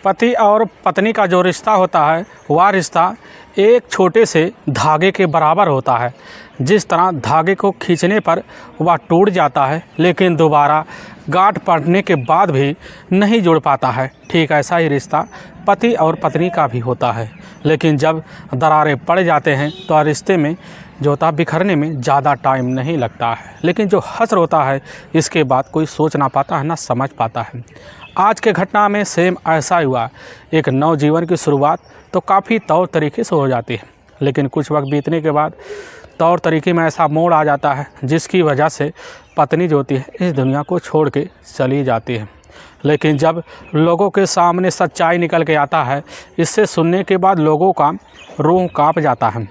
पति और पत्नी का जो रिश्ता होता है वह रिश्ता एक छोटे से धागे के बराबर होता है। जिस तरह धागे को खींचने पर वह टूट जाता है लेकिन दोबारा गांठ पड़ने के बाद भी नहीं जुड़ पाता है, ठीक ऐसा ही रिश्ता पति और पत्नी का भी होता है। लेकिन जब दरारें पड़ जाते हैं तो रिश्ते में जो होता बिखरने में ज़्यादा टाइम नहीं लगता है, लेकिन जो हश्र होता है इसके बाद कोई सोच ना पाता है ना समझ पाता है। आज के घटना में सेम ऐसा हुआ। एक नवजीवन की शुरुआत तो काफ़ी तौर तरीके से हो जाती है, लेकिन कुछ वक्त बीतने के बाद तौर तरीके में ऐसा मोड़ आ जाता है जिसकी वजह से पत्नी जो होती है इस दुनिया को छोड़ के चली जाती है। लेकिन जब लोगों के सामने सच्चाई निकल के आता है, इससे सुनने के बाद लोगों का रूह कांप जाता है।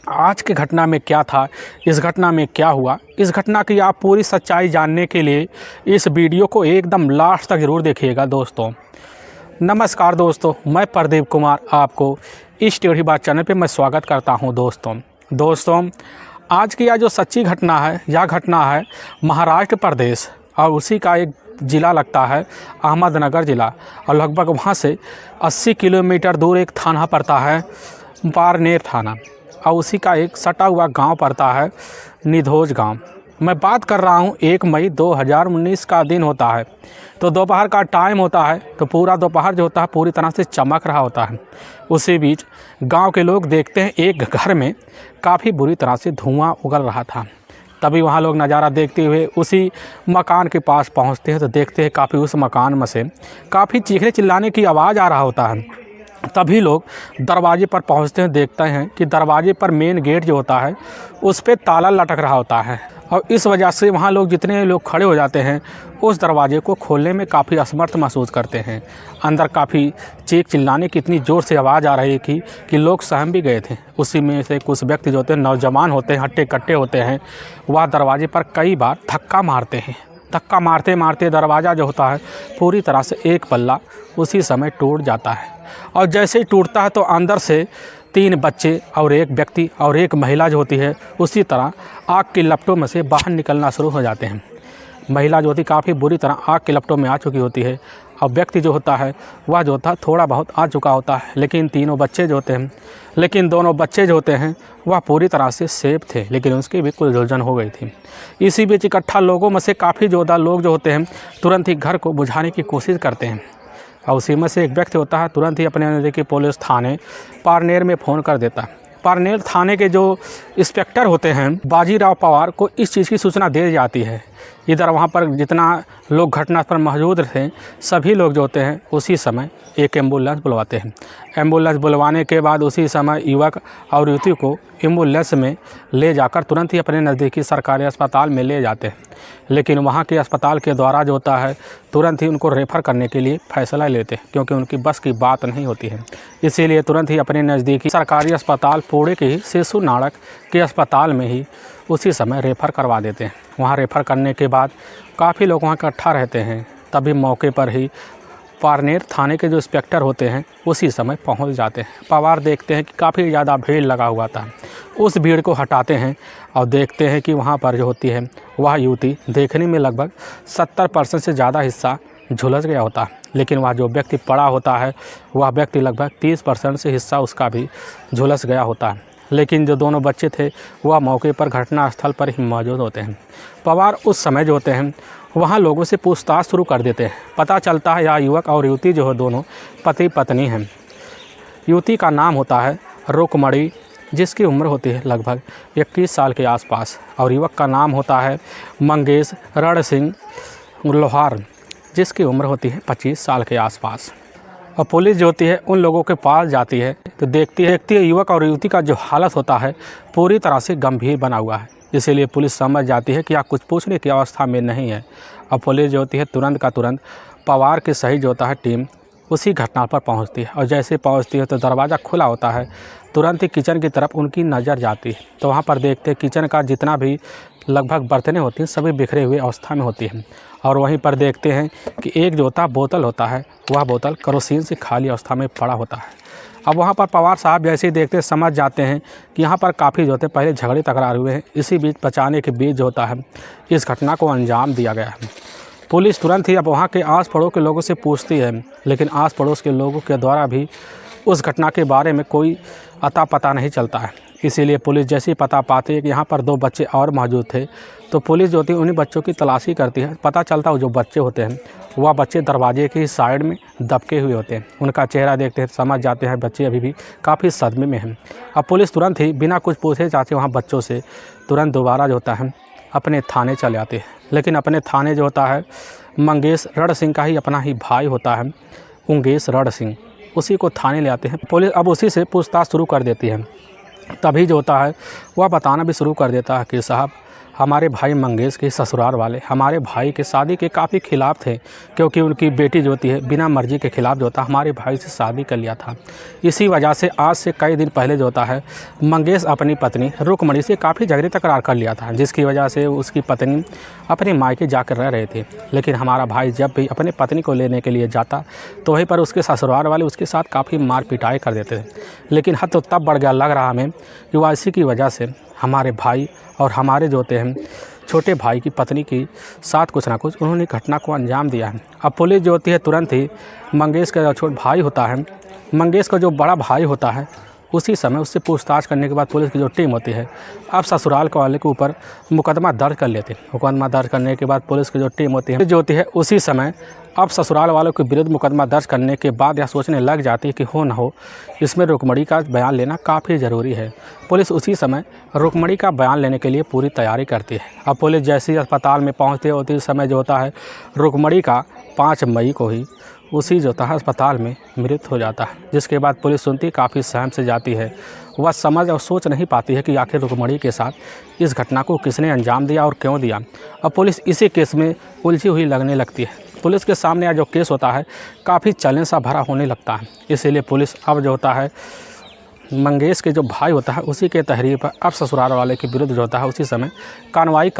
आज की घटना में क्या था, इस घटना में क्या हुआ, इस घटना की आप पूरी सच्चाई जानने के लिए इस वीडियो को एकदम लास्ट तक ज़रूर देखिएगा दोस्तों। नमस्कार दोस्तों, मैं प्रदीप कुमार आपको इस टेढ़ी बात चैनल पे मैं स्वागत करता हूं। दोस्तों आज की यह जो सच्ची घटना है, यह घटना है महाराष्ट्र प्रदेश और उसी का एक ज़िला लगता है अहमदनगर ज़िला, और लगभग वहाँ से 80 किलोमीटर दूर एक थाना पड़ता है पारनेर थाना, और उसी का एक सटा हुआ गांव पड़ता है निधोज गांव। मैं बात कर रहा हूं 1 मई 2019 का दिन होता है, तो दोपहर का टाइम होता है, तो पूरा दोपहर जो होता है पूरी तरह से चमक रहा होता है। उसी बीच गांव के लोग देखते हैं एक घर में काफ़ी बुरी तरह से धुआं उगल रहा था। तभी वहां लोग नज़ारा देखते हुए उसी मकान के पास पहुंचते हैं, तो देखते हैं काफ़ी उस मकान में से काफ़ी चीखने चिल्लाने की आवाज़ आ रहा होता है। तभी लोग दरवाजे पर पहुंचते हैं, देखते हैं कि दरवाजे पर मेन गेट जो होता है उस पर ताला लटक रहा होता है, और इस वजह से वहां लोग जितने लोग खड़े हो जाते हैं उस दरवाजे को खोलने में काफ़ी असमर्थ महसूस करते हैं। अंदर काफ़ी चीख चिल्लाने की इतनी ज़ोर से आवाज़ आ रही थी कि लोग सहम भी गए थे। उसी में से कुछ व्यक्ति जो होते हैं, नौजवान होते हैं, हट्टे कट्टे होते हैं, वह दरवाजे पर कई बार धक्का मारते हैं। धक्का मारते मारते दरवाज़ा जो होता है पूरी तरह से एक पल्ला उसी समय टूट जाता है, और जैसे ही टूटता है तो अंदर से 3 बच्चे और एक व्यक्ति और एक महिला जो होती है उसी तरह आग की लपटों में से बाहर निकलना शुरू हो जाते हैं। महिला जो होती काफ़ी बुरी तरह आग की लपटों में आ चुकी होती है, और व्यक्ति जो होता है वह जो होता है थोड़ा बहुत आ चुका होता है, लेकिन दोनों बच्चे जो होते हैं वह पूरी तरह से सेफ थे, लेकिन उसकी भी कुल झुलझन हो गई थी। इसी बीच इकट्ठा लोगों में से काफ़ी ज़्यादा लोग जो होते हैं तुरंत ही घर को बुझाने की कोशिश करते हैं, और उसी में से एक व्यक्ति होता है तुरंत ही अपने नज़दीकी पुलिस थाने पारनेर में फ़ोन कर देता है। पारनेर थाने के जो इंस्पेक्टर होते हैं बाजीराव पवार को इस चीज़ की सूचना दे जाती है। इधर वहाँ पर जितना लोग घटना पर मौजूद थे सभी लोग जो होते हैं उसी समय एक एम्बुलेंस बुलवाते हैं। एम्बुलेंस बुलवाने के बाद उसी समय युवक और युवती को एम्बुलेंस में ले जाकर तुरंत ही अपने नज़दीकी सरकारी अस्पताल में ले जाते हैं, लेकिन वहाँ के अस्पताल के द्वारा जो होता है तुरंत ही उनको रेफ़र करने के लिए फ़ैसला लेते हैं, क्योंकि उनकी बस की बात नहीं होती है। इसीलिए तुरंत ही अपने नज़दीकी सरकारी अस्पताल पुणे के ही शिशु नाड़क के अस्पताल में ही उसी समय रेफ़र करवा देते हैं। वहाँ रेफ़र करने के बाद काफ़ी लोग वहाँ इकट्ठा रहते हैं। तभी मौके पर ही पारनेर थाने के जो इंस्पेक्टर होते हैं उसी समय पहुंच जाते हैं। पवार देखते हैं कि काफ़ी ज़्यादा भीड़ लगा हुआ था, उस भीड़ को हटाते हैं और देखते हैं कि वहाँ पर जो होती है वह युवती देखने में लगभग 70% से ज़्यादा हिस्सा झुलस गया होता है, लेकिन वह जो व्यक्ति पड़ा होता है वह व्यक्ति लगभग 30% से हिस्सा उसका भी झुलस गया होता है। लेकिन जो दोनों बच्चे थे वह मौके पर घटनास्थल पर ही मौजूद होते हैं। पवार उस समय जो होते हैं वहाँ लोगों से पूछताछ शुरू कर देते हैं। पता चलता है यह युवक और युवती जो है दोनों पति पत्नी हैं। युवती का नाम होता है रुकमणी, जिसकी उम्र होती है लगभग 21 साल के आसपास, और युवक का नाम होता है मंगेश रण सिंह लोहार, जिसकी उम्र होती है 25 साल के आसपास। और पुलिस जो होती है उन लोगों के पास जाती है तो देखती है युवक और युवती का जो हालत होता है पूरी तरह से गंभीर बना हुआ है। इसीलिए पुलिस समझ जाती है कि आप कुछ पूछने की अवस्था में नहीं है। और पुलिस जो होती है तुरंत का तुरंत पवार की सही जो होता है टीम उसी घटना पर पहुंचती है, और जैसे पहुंचती है तो दरवाज़ा खुला होता है। तुरंत ही किचन की तरफ उनकी नज़र जाती है, तो वहाँ पर देखते हैं किचन का जितना भी लगभग बर्तनें होती हैं सभी बिखरे हुए अवस्था में होती हैं, और वहीं पर देखते हैं कि एक जो होता बोतल होता है वह बोतल केरोसिन से खाली अवस्था में पड़ा होता है। अब वहाँ पर पवार साहब जैसे ही देखते समझ जाते हैं कि यहाँ पर काफ़ी जो होते हैं पहले झगड़े तकरार हुए हैं। इसी बीच बचाने के बीच जो होता है इस घटना को अंजाम दिया गया है। पुलिस तुरंत ही अब वहाँ के आस पड़ोस के लोगों से पूछती है, लेकिन आस पड़ोस के लोगों के द्वारा भी उस घटना के बारे में कोई अता पता नहीं चलता है। इसीलिए पुलिस जैसे ही पता पाती है कि यहाँ पर 2 बच्चे और मौजूद थे, तो पुलिस जो होती है उन्हीं बच्चों की तलाशी करती है। पता चलता है जो बच्चे होते हैं वह बच्चे दरवाजे की साइड में दबके हुए होते हैं। उनका चेहरा देखते हैं समझ जाते हैं बच्चे अभी भी काफ़ी सदमे में हैं। अब पुलिस तुरंत ही बिना कुछ पूछे चाचे वहाँ बच्चों से तुरंत दोबारा जो होता है अपने थाने चले आते हैं। लेकिन अपने थाने जो होता है मंगेश रण सिंह का ही अपना ही भाई होता है उंगेश रण सिंह, उसी को थाने ले आते हैं। पुलिस अब उसी से पूछताछ शुरू कर देती है। तभी जो होता है वह बताना भी शुरू कर देता है कि साहब हमारे भाई मंगेश के ससुराल वाले हमारे भाई के शादी के काफ़ी खिलाफ थे, क्योंकि उनकी बेटी जो होती है बिना मर्जी के खिलाफ जो होता है हमारे भाई से शादी कर लिया था। इसी वजह से आज से कई दिन पहले जो होता है मंगेश अपनी पत्नी रुकमणी से काफ़ी झगड़े तकरार कर लिया था, जिसकी वजह से उसकी पत्नी अपने मायके जाकर रह रहे थे। लेकिन हमारा भाई जब भी अपने पत्नी को लेने के लिए जाता तो वहीं पर उसके ससुराल वाले उसके साथ काफ़ी मार पिटाई कर देते थे। लेकिन हद तो तब बढ़ गया लग रहा हमें कि वह इसी की वजह से हमारे भाई और हमारे जो होते हैं छोटे भाई की पत्नी की साथ कुछ ना कुछ उन्होंने घटना को अंजाम दिया है। अब पुलिस जो होती है तुरंत ही मंगेश का जो छोटा भाई होता है, मंगेश का जो बड़ा भाई होता है, उसी समय उससे पूछताछ करने के बाद पुलिस की जो टीम होती है अब ससुराल वाले के ऊपर मुकदमा दर्ज कर लेते हैं। मुकदमा दर्ज करने के बाद पुलिस की जो टीम होती है उसी समय अब ससुराल वालों के विरुद्ध मुकदमा दर्ज करने के बाद यह सोचने लग जाती है कि हो ना हो इसमें रुकमणी का बयान लेना काफ़ी ज़रूरी है। पुलिस उसी समय रुकमणी का बयान लेने के लिए पूरी तैयारी करती है। अब पुलिस जैसे ही अस्पताल में पहुँचते होती समय जो होता है रुकमणी का 5 मई को ही उसी जो होता है अस्पताल में मृत्यु हो जाता है। जिसके बाद पुलिस सुनती काफ़ी सहम से जाती है। वह समझ और सोच नहीं पाती है कि आखिर रुकमणी के साथ इस घटना को किसने अंजाम दिया और क्यों दिया। अब पुलिस इसी केस में उलझी हुई लगने लगती है। पुलिस के सामने यह जो केस होता है काफ़ी चैलेंज सा भरा होने लगता है। इसीलिए पुलिस अब जो होता है मंगेश के जो भाई होता है उसी के तहरीर पर अब ससुराल वाले के विरुद्ध जो होता है उसी समय कार्रवाई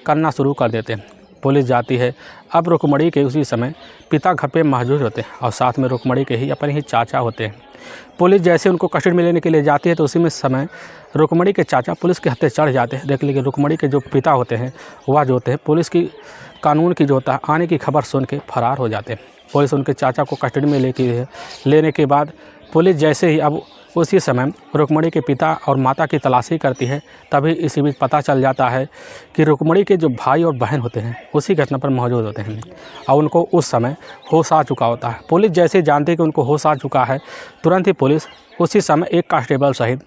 करना शुरू कर देते हैं। पुलिस जाती है। अब रुकमणी के उसी समय पिता घर पे मौजूद होते हैं और साथ में रुकमणी के ही अपने ही चाचा होते हैं। पुलिस जैसे उनको कस्टडी में लेने के लिए जाती है तो उसी में समय रुकमणी के चाचा पुलिस के हत्थे चढ़ जाते हैं। देख लीजिए रुकमणी के जो पिता होते हैं वह जो होते हैं पुलिस की कानून की जो होता है आने की खबर सुन के फरार हो जाते हैं। पुलिस उनके चाचा को कस्टडी में लेने के बाद पुलिस जैसे ही अब उसी समय रुकमणी के पिता और माता की तलाशी करती है। तभी इसी बीच पता चल जाता है कि रुकमणी के जो भाई और बहन होते हैं उसी घटना पर मौजूद होते हैं और उनको उस समय होश आ चुका होता है। पुलिस जैसे ही जानती है कि उनको होश आ चुका है तुरंत ही पुलिस उसी समय एक कांस्टेबल सहित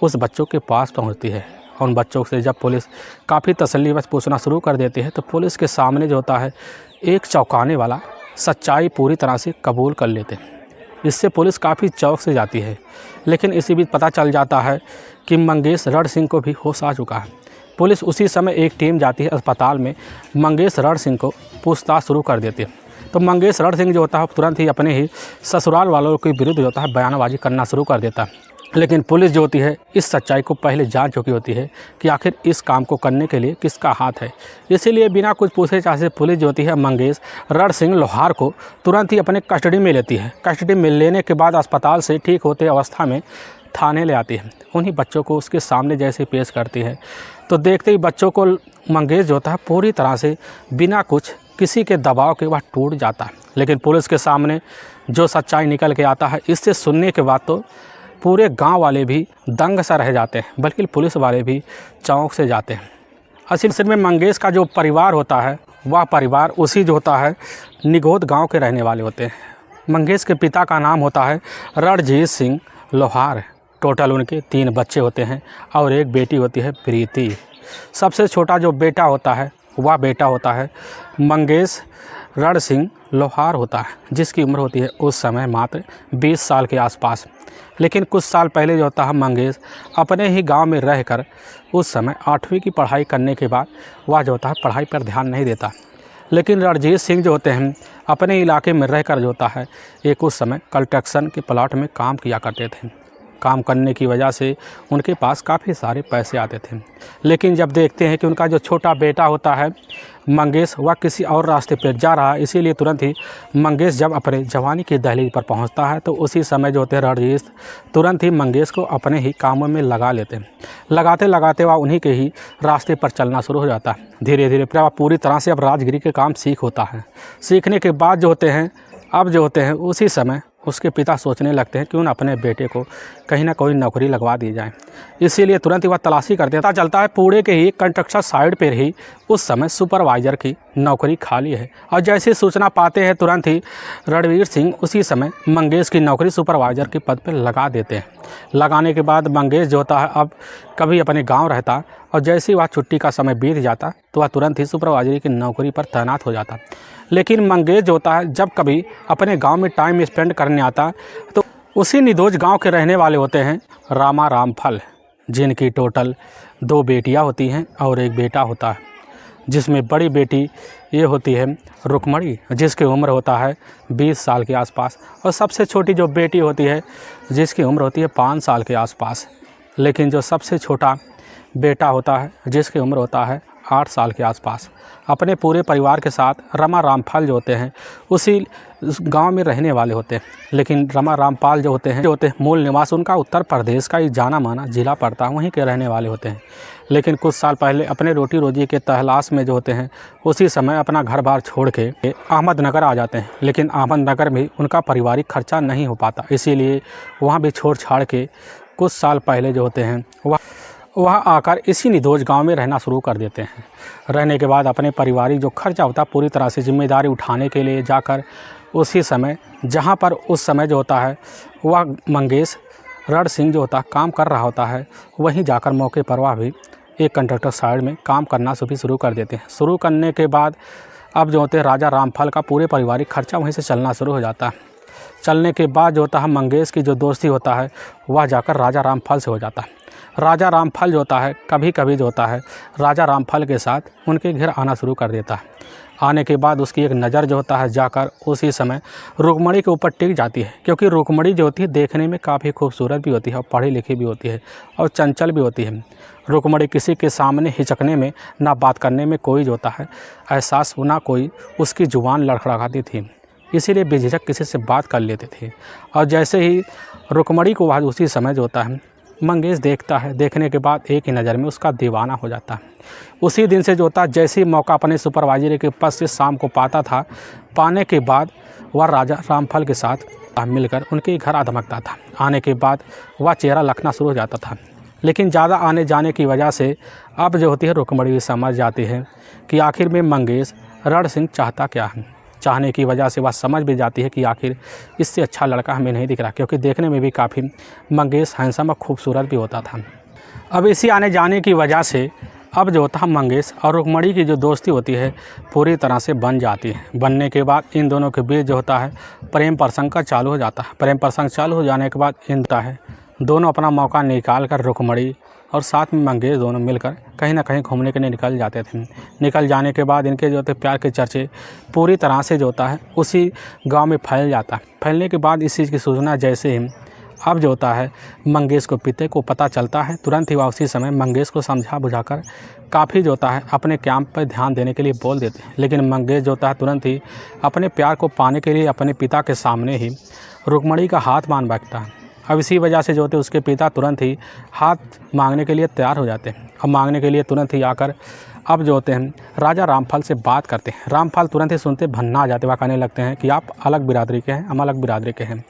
उस बच्चों के पास पहुंचती है। और उन बच्चों से जब पुलिस काफ़ी तसल्ली बस पूछना शुरू कर देती है तो पुलिस के सामने जो होता है एक चौंकाने वाला सच्चाई पूरी तरह से कबूल कर लेते हैं। इससे पुलिस काफ़ी चौंक से जाती है। लेकिन इसी बीच पता चल जाता है कि मंगेश रण सिंह को भी होश आ चुका है। पुलिस उसी समय एक टीम जाती है अस्पताल में, मंगेश रण सिंह को पूछताछ शुरू कर देती है। तो मंगेश रण सिंह जो होता है तुरंत ही अपने ही ससुराल वालों के विरुद्ध जो होता है बयानबाजी करना शुरू कर देता है। लेकिन पुलिस जो होती है इस सच्चाई को पहले जान चुकी होती है कि आखिर इस काम को करने के लिए किसका हाथ है। इसीलिए बिना कुछ पूछे चाहे पुलिस जो होती है मंगेश रण सिंह लोहार को तुरंत ही अपने कस्टडी में लेती है। कस्टडी में लेने के बाद अस्पताल से ठीक होते अवस्था में थाने ले आती है। उन्हीं बच्चों को उसके सामने जैसे पेश करती है तो देखते ही बच्चों को मंगेश जो होता है पूरी तरह से बिना कुछ किसी के दबाव के वह टूट जाता है। लेकिन पुलिस के सामने जो सच्चाई निकल के आता है इससे सुनने के बाद तो पूरे गांव वाले भी दंग सा रह जाते हैं, बल्कि पुलिस वाले भी चौंक से जाते हैं। असल में मंगेश का जो परिवार होता है वह परिवार उसी जो होता है निगोद गांव के रहने वाले होते हैं। मंगेश के पिता का नाम होता है रणजीत सिंह लोहार। टोटल उनके 3 बच्चे होते हैं और एक बेटी होती है प्रीति। सबसे छोटा जो बेटा होता है वह बेटा होता है मंगेश रण सिंह लोहार होता है, जिसकी उम्र होती है उस समय मात्र 20 साल के आसपास। लेकिन कुछ साल पहले जो होता है मंगेश अपने ही गांव में रहकर उस समय 8वीं की पढ़ाई करने के बाद वह जो होता है पढ़ाई पर ध्यान नहीं देता। लेकिन रणजीत सिंह जो होते हैं अपने इलाके में रहकर जो होता है एक उस समय कंस्ट्रक्शन के प्लॉट में काम किया करते थे। काम करने की वजह से उनके पास काफ़ी सारे पैसे आते थे। लेकिन जब देखते हैं कि उनका जो छोटा बेटा होता है मंगेश, वह किसी और रास्ते पर जा रहा है, इसीलिए तुरंत ही मंगेश जब अपने जवानी की दहलीज पर पहुंचता है तो उसी समय जो होते हैं रणजीत तुरंत ही मंगेश को अपने ही कामों में लगा लेते हैं। लगाते लगाते वह उन्हीं के ही रास्ते पर चलना शुरू हो जाता है। धीरे धीरे वह पूरी तरह से अब राजगिरी के काम सीख होता है। सीखने के बाद जो होते हैं उसी समय उसके पिता सोचने लगते हैं क्यों न अपने बेटे को कहीं ना कोई नौकरी लगवा दी जाए। इसीलिए तुरंत ही वह तलाशी करते हैं। पता चलता है पुणे के ही कंस्ट्रक्शन साइट पर ही उस समय सुपरवाइज़र की नौकरी खाली है और जैसे सूचना पाते हैं तुरंत ही रणवीर सिंह उसी समय मंगेश की नौकरी सुपरवाइज़र के पद पर लगा देते हैं। लगाने के बाद मंगेश जो होता है अब कभी अपने गाँव रहता और जैसे ही वह छुट्टी का समय बीत जाता तो वह तुरंत ही सुपरवाइजरी की नौकरी पर तैनात हो जाता। लेकिन मंगेश जो होता है जब कभी अपने गांव में टाइम स्पेंड करने आता तो उसी निदोज गांव के रहने वाले होते हैं रामा रामफल, जिनकी टोटल 2 बेटियां होती हैं और 1 बेटा होता है, जिसमें बड़ी बेटी ये होती है रुक्मणी, जिसकी उम्र होता है 20 साल के आसपास, और सबसे छोटी जो बेटी होती है जिसकी उम्र होती है 5 साल के आसपास। लेकिन जो सबसे छोटा बेटा होता है जिसकी उम्र होता है 8 साल के आसपास, अपने पूरे परिवार के साथ रमा रामफल जो होते हैं उसी गांव में रहने वाले होते हैं। लेकिन रमा रामपाल जो होते हैं मूल निवास उनका उत्तर प्रदेश का ही जाना माना जिला पड़ता है, वहीं के रहने वाले होते हैं। लेकिन कुछ साल पहले अपने रोटी रोजी के तलाश में जो होते हैं उसी समय अपना घर बार छोड़ के अहमदनगर आ जाते हैं। लेकिन अहमदनगर में उनका पारिवारिक खर्चा नहीं हो पाता, इसीलिए वहाँ भी छोड़ छाड़ के कुछ साल पहले जो होते हैं वह आकर इसी निदोज गांव में रहना शुरू कर देते हैं। रहने के बाद अपने पारिवारिक जो खर्चा होता है पूरी तरह से जिम्मेदारी उठाने के लिए जाकर उसी समय जहां पर उस समय जो होता है वह मंगेश रण सिंह जो होता है काम कर रहा होता है, वहीं जाकर मौके पर वह भी एक कंस्ट्रक्टर साइड में काम करना भी शुरू कर देते हैं। शुरू करने के बाद अब जो होते हैं राजा रामफल का पूरे पारिवारिक खर्चा वहीं से चलना शुरू हो जाता है। चलने के बाद जो होता है मंगेश की जो दोस्ती होता है वह जाकर राजा रामफल से हो जाता है। राजा रामफल जो होता है कभी कभी जो होता है राजा रामफल के साथ उनके घर आना शुरू कर देता है। आने के बाद उसकी एक नज़र जो होता है जाकर उसी समय रुक्मणी के ऊपर टिक जाती है, क्योंकि रुक्मणी जो होती है देखने में काफ़ी खूबसूरत भी होती है और पढ़ी लिखी भी होती है और चंचल भी होती है। रुक्मणी किसी के सामने हिचकने में ना बात करने में कोई जो होता है एहसास ना कोई उसकी जुबान लड़खड़ाती थी, इसीलिए बेझिझक किसी से बात कर लेते थे। और जैसे ही रुक्मणी को वह उसी समय जो होता है मंगेश देखता है, देखने के बाद एक ही नज़र में उसका दीवाना हो जाता है। उसी दिन से जो होता है जैसे ही मौका अपने सुपरवाइजर के पद से शाम को पाता था, पाने के बाद वह राजा रामफल के साथ मिलकर उनके घर आ धमकता था। आने के बाद वह चेहरा लखना शुरू हो जाता था। लेकिन ज़्यादा आने जाने की वजह से अब जो होती है रुक्मणी समझ जाती है कि आखिर में मंगेश रण सिंह चाहता क्या है। चाहने की वजह से वह समझ भी जाती है कि आखिर इससे अच्छा लड़का हमें नहीं दिख रहा, क्योंकि देखने में भी काफ़ी मंगेश हैंडसम और खूबसूरत भी होता था। अब इसी आने जाने की वजह से अब जो होता है मंगेश और रुक्मणी की जो दोस्ती होती है पूरी तरह से बन जाती है। बनने के बाद इन दोनों के बीच जो होता है प्रेम प्रसंग का चालू हो जाता है। प्रेम प्रसंग चालू हो जाने के बाद इनता है दोनों अपना मौका निकाल कर रुक्मणी और साथ में मंगेश दोनों मिलकर कहीं ना कहीं घूमने के लिए निकल जाते थे। निकल जाने के बाद इनके जो होते प्यार के चर्चे पूरी तरह से जो होता है उसी गांव में फैल जाता है। फैलने के बाद इस चीज़ की सूचना जैसे ही अब जो होता है मंगेश को पिता को पता चलता है, तुरंत ही वह उसी समय मंगेश को समझा बुझाकर काफ़ी जो होता है अपने काम पर ध्यान देने के लिए बोल देते हैं। लेकिन मंगेश जो होता है तुरंत ही अपने प्यार को पाने के लिए अपने पिता के सामने ही रुक्मणी का हाथ मान बैठता है। अब इसी वजह से जो होते उसके पिता तुरंत ही हाथ मांगने के लिए तैयार हो जाते हैं। अब मांगने के लिए तुरंत ही आकर अब जो होते हैं राजा रामफल से बात करते हैं। रामफल तुरंत ही सुनते भन्ना आ जाते, वह कहने लगते हैं कि आप अलग बिरादरी के हैं, हम अलग बिरादरी के हैं,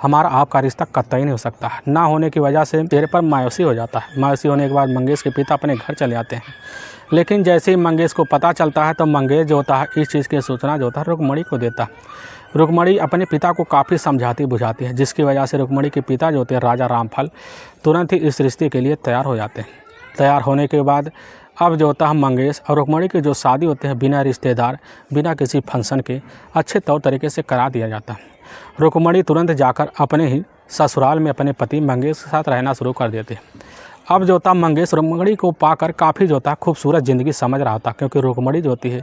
हमारा आपका रिश्ता कतई नहीं हो सकता। ना होने की वजह से चेहरे पर मायूसी हो जाता है। मायूसी होने के बाद मंगेश के पिता अपने घर चले आते हैं। लेकिन जैसे ही मंगेश को पता चलता है तो मंगेश जो होता है इस चीज़ की सूचना जो होता है रुक्मणी को देता है। रुक्मणी अपने पिता को काफ़ी समझाती बुझाती है, जिसकी वजह से रुक्मणी के पिता जो होते हैं राजा रामफल तुरंत ही इस रिश्ते के लिए तैयार हो जाते हैं। तैयार होने के बाद अब जो होता है मंगेश और रुक्मणी की जो शादी होते हैं बिना रिश्तेदार बिना किसी फंक्शन के अच्छे तौर तरीके से करा दिया जाता है। रुक्मणी तुरंत जाकर अपने ही ससुराल में अपने पति मंगेश के साथ रहना शुरू कर देते हैं। अब जो होता मंगेश रुक्मणी को पाकर काफ़ी जो होता खूबसूरत ज़िंदगी समझ रहा था, क्योंकि रुक्मणी जो होती है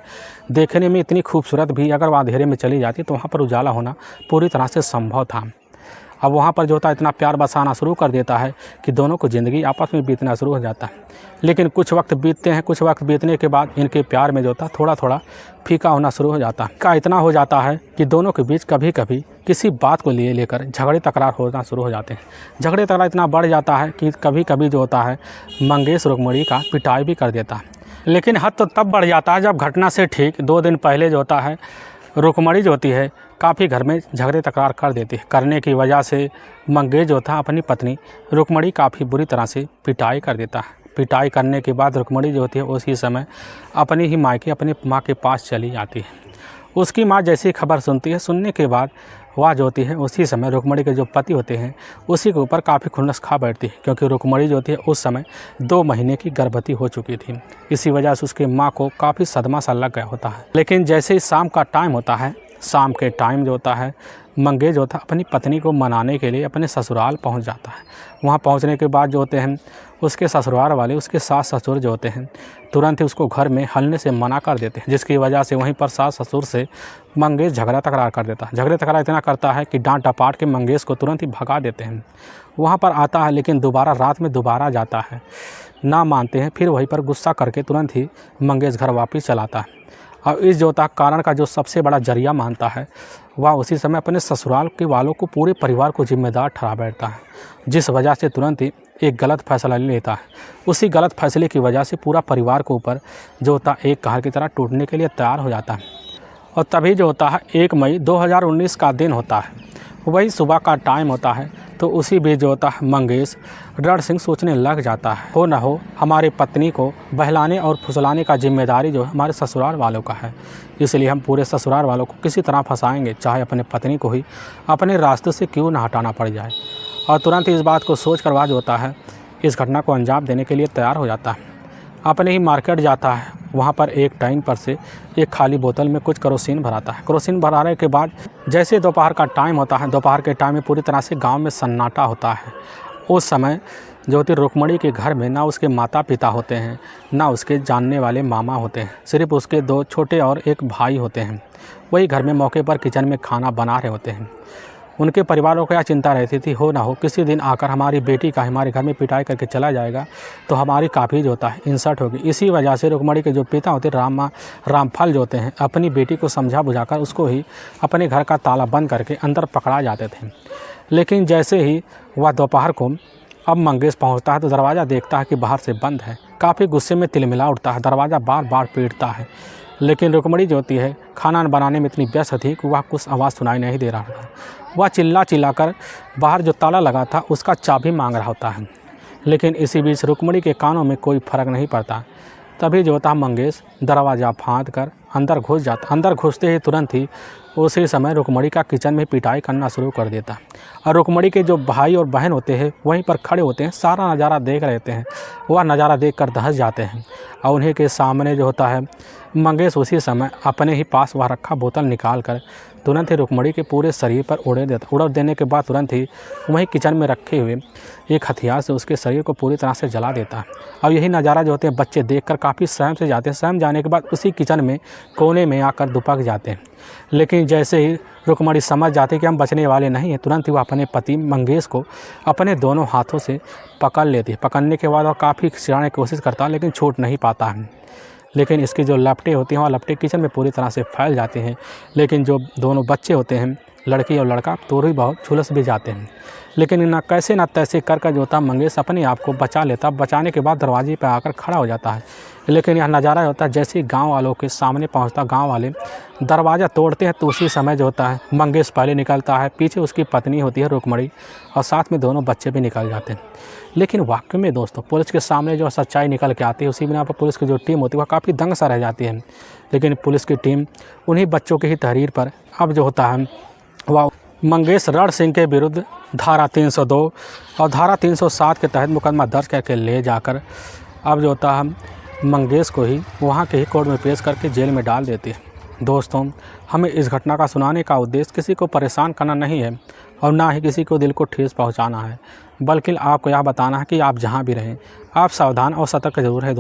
देखने में इतनी खूबसूरत भी अगर वह अंधेरे में चली जाती तो वहाँ पर उजाला होना पूरी तरह से संभव था। अब वहाँ पर जो होता है इतना प्यार बसाना शुरू कर देता है कि दोनों को ज़िंदगी आपस में बीतना शुरू हो जाता है। लेकिन कुछ वक्त बीतते हैं, कुछ वक्त बीतने के बाद इनके प्यार में जो होता है थोड़ा थोड़ा फीका होना शुरू हो जाता है। का इतना हो जाता है कि दोनों के बीच कभी कभी किसी बात को लेकर झगड़े तकरार होना शुरू हो जाते हैं। झगड़े तकरार इतना बढ़ जाता है कि कभी कभी जो होता है मंगेश रुक्मणी का पिटाई भी कर देता है। लेकिन हद तो तब बढ़ जाता है जब घटना से ठीक 2 दिन पहले जो होता है रुक्मणी जो होती है काफ़ी घर में झगड़े तकरार कर देती है। करने की वजह से मंगेश जो था अपनी पत्नी रुक्मणी काफ़ी बुरी तरह से पिटाई कर देता है। पिटाई करने के बाद रुक्मणी जो होती है उसी समय अपनी ही मायके अपनी माँ के पास चली जाती है। उसकी माँ जैसी खबर सुनती है, सुनने के बाद वह जो होती है उसी समय रुक्मणी के जो पति होते हैं उसी के ऊपर काफ़ी खुन्नस खा बैठती है, क्योंकि रुक्मणी जो होती है उस समय 2 महीने की गर्भवती हो चुकी थी। इसी वजह से उसके माँ को काफ़ी सदमा सा लग गया होता है। लेकिन जैसे ही शाम का टाइम होता है, शाम के टाइम जो होता है मंगेश जो था अपनी पत्नी को मनाने के लिए अपने ससुराल पहुंच जाता है। वहां पहुंचने के बाद जो होते हैं उसके ससुराल वाले, उसके सास ससुर जो होते हैं तुरंत ही उसको घर में हलने से मना कर देते हैं, जिसकी वजह से वहीं पर सास ससुर से मंगेश झगड़ा तकरार कर देता है। झगड़े तकरार इतना करता है कि डांट डपाट के मंगेश को तुरंत ही भगा देते हैं। वहाँ पर आता है लेकिन दोबारा रात में दोबारा जाता है, ना मानते हैं। फिर वहीं पर गुस्सा करके तुरंत ही मंगेश घर वापस चलाता है। और इस जो होता कारण का जो सबसे बड़ा जरिया मानता है वह उसी समय अपने ससुराल के वालों को, पूरे परिवार को जिम्मेदार ठहरा बैठता है, जिस वजह से तुरंत ही एक गलत फैसला ले लेता है। उसी गलत फैसले की वजह से पूरा परिवार के ऊपर जो होता एक कहर की तरह टूटने के लिए तैयार हो जाता है। और तभी जो होता है 1 मई 2019 का दिन होता है, वही सुबह का टाइम होता है। तो उसी बीच जो होता है मंगेश रण सिंह सोचने लग जाता है, हो ना हो हमारी पत्नी को बहलाने और फुसलाने का जिम्मेदारी जो है हमारे ससुराल वालों का है, इसलिए हम पूरे ससुराल वालों को किसी तरह फंसाएंगे, चाहे अपने पत्नी को ही अपने रास्ते से क्यों ना हटाना पड़ जाए। और तुरंत इस बात को सोच कर वह जो होता है इस घटना को अंजाम देने के लिए तैयार हो जाता है। अपने ही मार्केट जाता है, वहाँ पर एक टैंक पर से एक खाली बोतल में कुछ केरोसिन भराता है। केरोसिन भराने के बाद जैसे दोपहर का टाइम होता है, दोपहर के टाइम में पूरी तरह से गांव में सन्नाटा होता है। उस समय जो होती रुक्मणी के घर में ना उसके माता पिता होते हैं, ना उसके जानने वाले मामा होते हैं, सिर्फ उसके 2 छोटे और एक भाई होते हैं। वही घर में मौके पर किचन में खाना बना रहे होते हैं। उनके परिवारों को यह चिंता रहती थी, हो ना हो किसी दिन आकर हमारी बेटी का हमारे घर में पिटाई करके चला जाएगा तो हमारी काफ़ी जो होता है इंसल्ट होगी। इसी वजह से रुक्मणी के जो पिता होते रामफल जो होते हैं अपनी बेटी को समझा बुझाकर उसको ही अपने घर का ताला बंद करके अंदर पकड़ा जाते थे। लेकिन जैसे ही वह दोपहर को अब मंगेश पहुँचता है तो दरवाज़ा देखता है कि बाहर से बंद है। काफ़ी गुस्से में तिलमिला उठता है, दरवाज़ा बार बार पीटता है। लेकिन रुक्मणी जो होती है खाना बनाने में इतनी व्यस्त थी कि वह कुछ आवाज़ सुनाई नहीं दे रहा था। वह चिल्ला कर बाहर जो ताला लगा था उसका चाबी मांग रहा होता है। लेकिन इसी बीच रुक्मणी के कानों में कोई फ़र्क नहीं पड़ता। तभी जो होता है मंगेश दरवाज़ा फाँद कर अंदर घुस जाता। अंदर घुसते ही तुरंत ही उसी समय रुक्मणी का किचन में पिटाई करना शुरू कर देता। और रुक्मणी के जो भाई और बहन होते हैं वहीं पर खड़े होते हैं, सारा नज़ारा देख रहे होते हैं। वह नज़ारा देख कर दहस जाते हैं। और उन्हीं के सामने जो होता है मंगेश उसी समय अपने ही पास वह रखा बोतल निकाल कर तुरंत ही रुक्मणी के पूरे शरीर पर उड़ा देने के बाद तुरंत ही वहीं किचन में रखे हुए एक हथियार से उसके शरीर को पूरी तरह से जला देता है। अब यही नज़ारा जो होते हैं बच्चे देखकर काफ़ी सहम से जाते हैं। सहम जाने के बाद उसी किचन में कोने में आकर दुपक जाते हैं। लेकिन जैसे ही रुक्मणी समझ जाते कि हम बचने वाले नहीं हैं, तुरंत ही वह अपने पति मंगेश को अपने दोनों हाथों से पकड़ लेती है। पकड़ने के बाद वह काफ़ी छिड़ाने की कोशिश करता है लेकिन छूट नहीं पाता है। लेकिन इसकी जो लपटें होती हैं वह लपटें किचन में पूरी तरह से फैल जाती हैं। लेकिन जो दोनों बच्चे होते हैं, लड़की और लड़का, थोड़ी बहुत झुलस भी जाते हैं। लेकिन ना कैसे ना तैसे कर जो होता मंगेश अपने आप को बचा लेता। बचाने के बाद दरवाजे पर आकर खड़ा हो जाता है। लेकिन यह नज़ारा होता है जैसे ही गाँव वालों के सामने पहुँचता, गाँव वाले दरवाज़ा तोड़ते हैं तो उसी समय जो होता है मंगेश पहले निकलता है, पीछे उसकी पत्नी होती है रुक्मणी और साथ में दोनों बच्चे भी निकल जाते हैं। लेकिन वाकई में दोस्तों पुलिस के सामने जो सच्चाई निकल के आती है उसी बिना पर पुलिस की जो टीम होती है वह काफ़ी दंग सा रह जाती है। लेकिन पुलिस की टीम उन्हीं बच्चों की ही तहरीर पर अब जो होता है वह मंगेश रण सिंह के विरुद्ध धारा 302 और धारा 307 के तहत मुकदमा दर्ज करके ले जाकर अब जो होता है मंगेश को ही वहाँ के ही कोर्ट में पेश करके जेल में डाल देती है। दोस्तों, हमें इस घटना का सुनाने का उद्देश्य किसी को परेशान करना नहीं है और ना ही किसी को दिल को ठेस पहुंचाना है, बल्कि आपको यह बताना है कि आप जहां भी रहें आप सावधान और सतर्क जरूर है।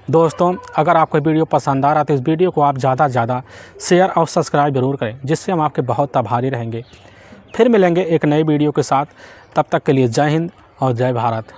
दोस्तों, अगर आपको वीडियो पसंद आ रहा है तो इस वीडियो को आप ज़्यादा से ज़्यादा शेयर और सब्सक्राइब जरूर करें, जिससे हम आपके बहुत आभारी रहेंगे। फिर मिलेंगे एक नई वीडियो के साथ। तब तक के लिए जय हिंद और जय भारत।